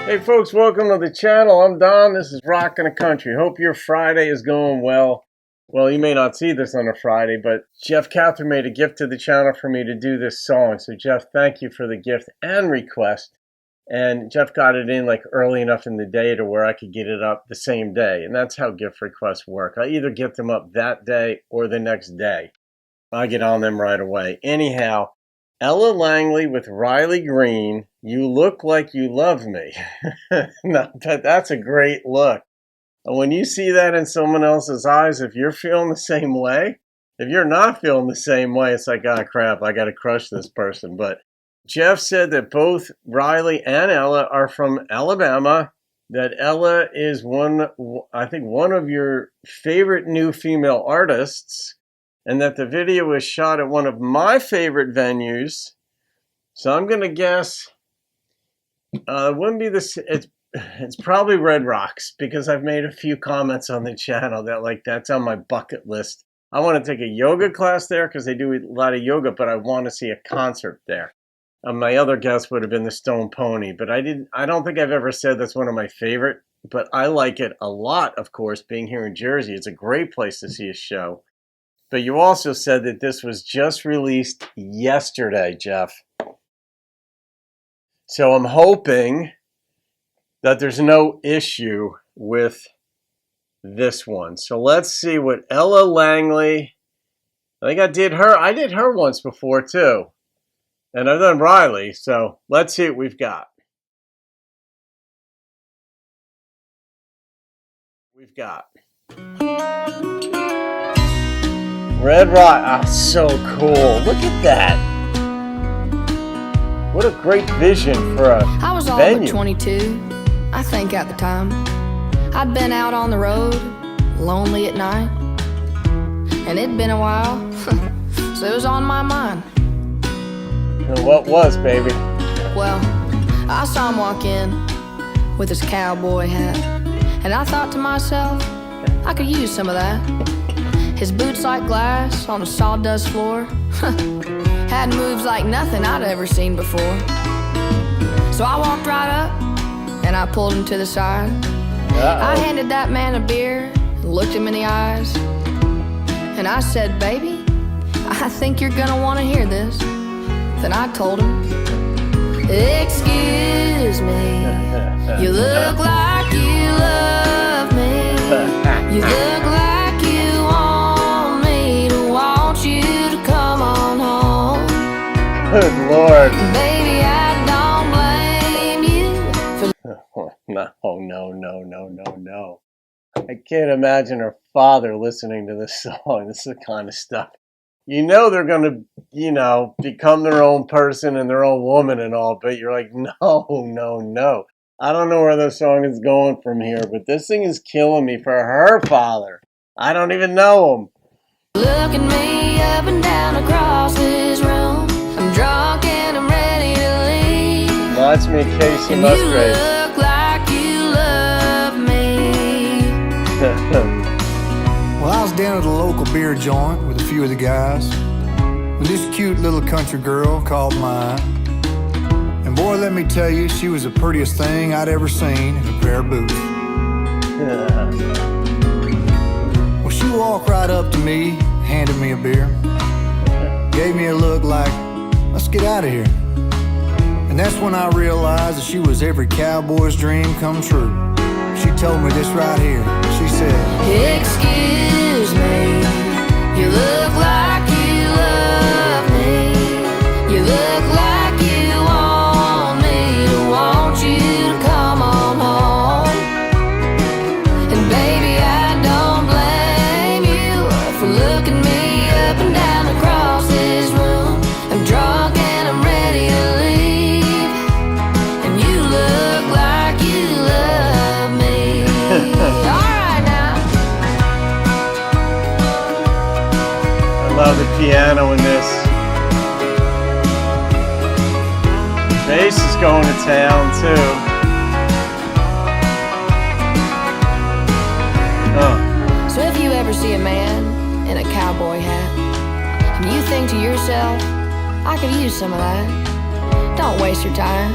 Hey folks, welcome to the channel. I'm Don. This is Rockin' the Country. Hope your Friday is going well. Well, you may not see this on a Friday, but Jeff Cather made a gift to the channel for me to do this song. So Jeff, thank you for the gift and request. And Jeff got it in like early enough in the day to where I could get it up the same day. And that's how gift requests work. I either get them up that day or the next day. I get on them right away. Anyhow, Ella Langley with Riley Green, You Look Like You Love Me. No, that's a great look. And when you see that in someone else's eyes, if you're feeling the same way, if you're not feeling the same way, it's like, oh crap, I got to crush this person. But Jeff said that both Riley and Ella are from Alabama, that Ella is I think one of your favorite new female artists, and that the video was shot at one of my favorite venues. So I'm going to guess it wouldn't be this. It's probably Red Rocks, because I've made a few comments on the channel that that's on my bucket list. I want to take a yoga class there because they do a lot of yoga, but I want to see a concert there. My other guess would have been the Stone Pony, but I don't think I've ever said that's one of my favorite, but I like it a lot, of course, being here in Jersey. It's a great place to see a show. But you also said that this was just released yesterday, Jeff. So I'm hoping that there's no issue with this one. So let's see what Ella Langley, I think I did her once before too. And I've done Riley, so let's see what we've got. We've got Red Rock. Ah, so cool. Look at that. What a great vision for a venue. I was all but 22, I think at the time. I'd been out on the road, lonely at night. And it'd been a while, so it was on my mind. And what was, baby? Well, I saw him walk in with his cowboy hat. And I thought to myself, I could use some of that. His boots like glass on a sawdust floor. Had moves like nothing I'd ever seen before. So I walked right up and I pulled him to the side. I handed that man a beer and looked him in the eyes. And I said, baby, I think you're gonna want to hear this. Then I told him, excuse me, you look like you love me. You look like you want me to want you to come on home. Good Lord. Baby, I don't blame you for... No. I can't imagine her father listening to this song. This is the kind of stuff. You know they're going to, become their own person and their own woman and all, but you're like, no. I don't know where the song is going from here, but this thing is killing me for her father. I don't even know him. Look at me up and down across this room. I'm drunk and I'm ready to leave. Reminds me of Casey Musgrave. You look like you love me. Well, I was down at a local beer joint with a few of the guys when this cute little country girl caught my eye. And boy, let me tell you, she was the prettiest thing I'd ever seen in a pair of boots. Well, she walked right up to me, handed me a beer, gave me a look like, let's get out of here. And that's when I realized that she was every cowboy's dream come true. She told me this right here. She said, excuse me, you look like you love me. You look like you want me to want you to come on home. And baby, I don't blame you for looking me up and down across this room. I'm drunk and I'm ready to leave. And you look like you love me. Alright now. I love the piano in this. Bass is going to town too. So if you ever see a man in a cowboy hat and you think to yourself, I could use some of that. Don't waste your time.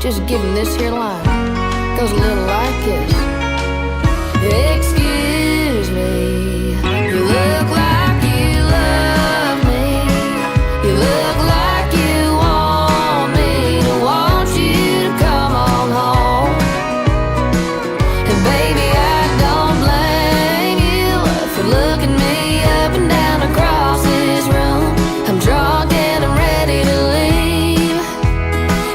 Just give him this here line. Goes a little like this. Excuse me, you look like you love me. You look like you want me to want you to come on home. And baby, I don't blame you for looking me up and down across this room. I'm drunk and I'm ready to leave.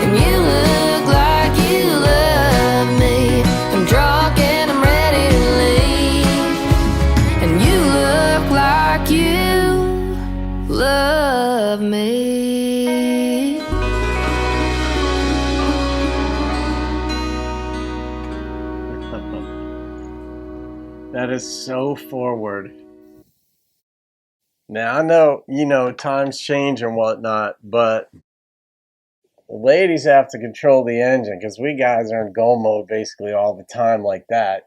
And you look like you love me. I'm drunk and I'm ready to leave. And you look like you love me. That is so forward. Now, I know, times change and whatnot, but ladies have to control the engine because we guys are in go mode basically all the time like that.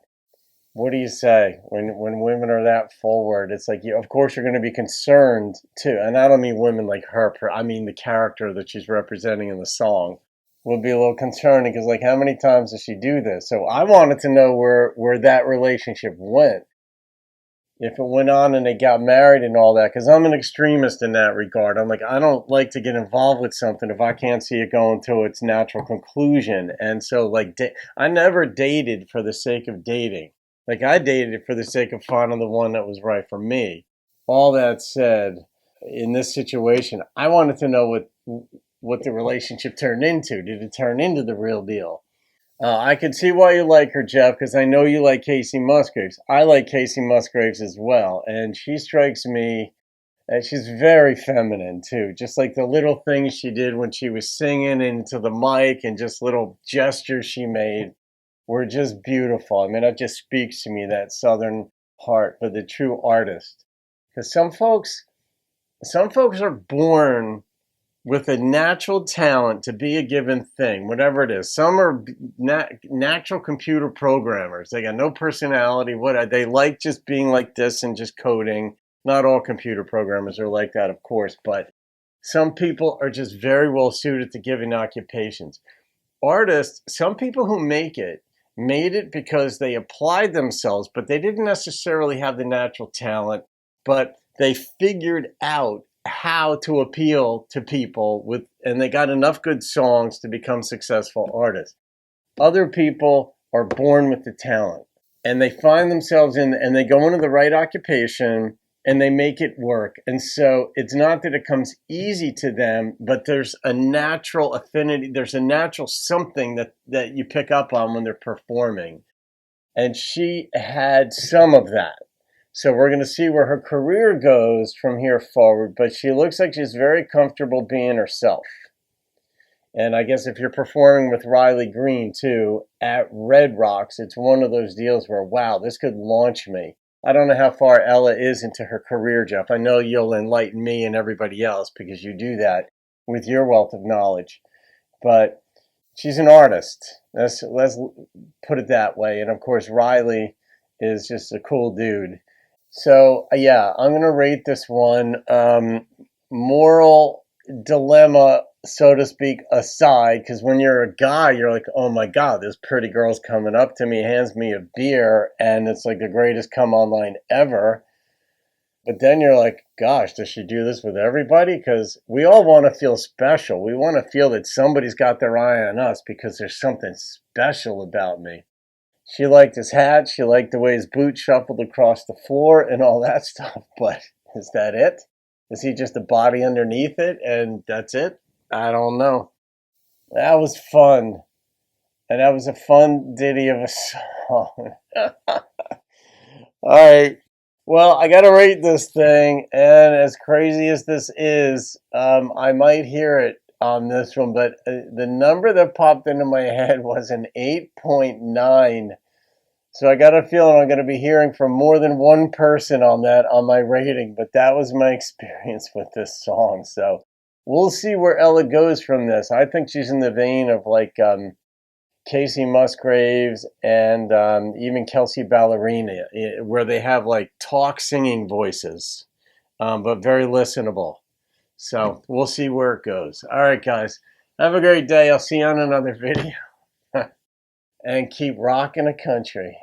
What do you say when women are that forward? It's like, of course, you're going to be concerned too. And I don't mean women like her. I mean the character that she's representing in the song would be a little concerning because, like, how many times does she do this? So I wanted to know where that relationship went. If it went on and they got married and all that, because I'm an extremist in that regard. I'm like, I don't like to get involved with something if I can't see it going to its natural conclusion. And so, like, I never dated for the sake of dating. Like, I dated for the sake of finding the one that was right for me. All that said, in this situation, I wanted to know what the relationship turned into. Did it turn into the real deal? I can see why you like her, Jeff, because I know you like Casey Musgraves. I like Casey Musgraves as well, and she strikes me as she's very feminine, too. Just like the little things she did when she was singing into the mic and just little gestures she made were just beautiful. I mean, it just speaks to me, that Southern heart for the true artist. Because some folks are born with a natural talent to be a given thing, whatever it is. Some are natural computer programmers. They got no personality. They like just being like this and just coding. Not all computer programmers are like that, of course, but some people are just very well suited to given occupations. Artists, some people who made it because they applied themselves, but they didn't necessarily have the natural talent, but they figured out how to appeal to people and they got enough good songs to become successful artists. Other people are born with the talent and they find themselves and they go into the right occupation and they make it work. And so it's not that it comes easy to them, but there's a natural affinity. There's a natural something that you pick up on when they're performing. And she had some of that. So we're going to see where her career goes from here forward, but she looks like she's very comfortable being herself. And I guess if you're performing with Riley Green, too, at Red Rocks, it's one of those deals where, wow, this could launch me. I don't know how far Ella is into her career, Jeff. I know you'll enlighten me and everybody else because you do that with your wealth of knowledge. But she's an artist. Let's put it that way. And, of course, Riley is just a cool dude. So, yeah, I'm going to rate this one. Moral dilemma, so to speak, aside, because when you're a guy, you're like, oh my God, this pretty girl's coming up to me, hands me a beer, and it's like the greatest come online ever. But then you're like, gosh, does she do this with everybody? Because we all want to feel special. We want to feel that somebody's got their eye on us because there's something special about me. She liked his hat. She liked the way his boots shuffled across the floor and all that stuff. But is that it? Is he just a body underneath it and that's it? I don't know. That was fun. And that was a fun ditty of a song. All right. Well, I got to rate this thing. And as crazy as this is, I might hear it on this one. But the number that popped into my head was an 8.9. So I got a feeling I'm going to be hearing from more than one person on my rating, but that was my experience with this song. So we'll see where Ella goes from this. I think she's in the vein of like Casey Musgraves and even Kelsey Ballerini, where they have like talk singing voices, but very listenable. So we'll see where it goes. All right, guys. Have a great day. I'll see you on another video. And keep rocking the country.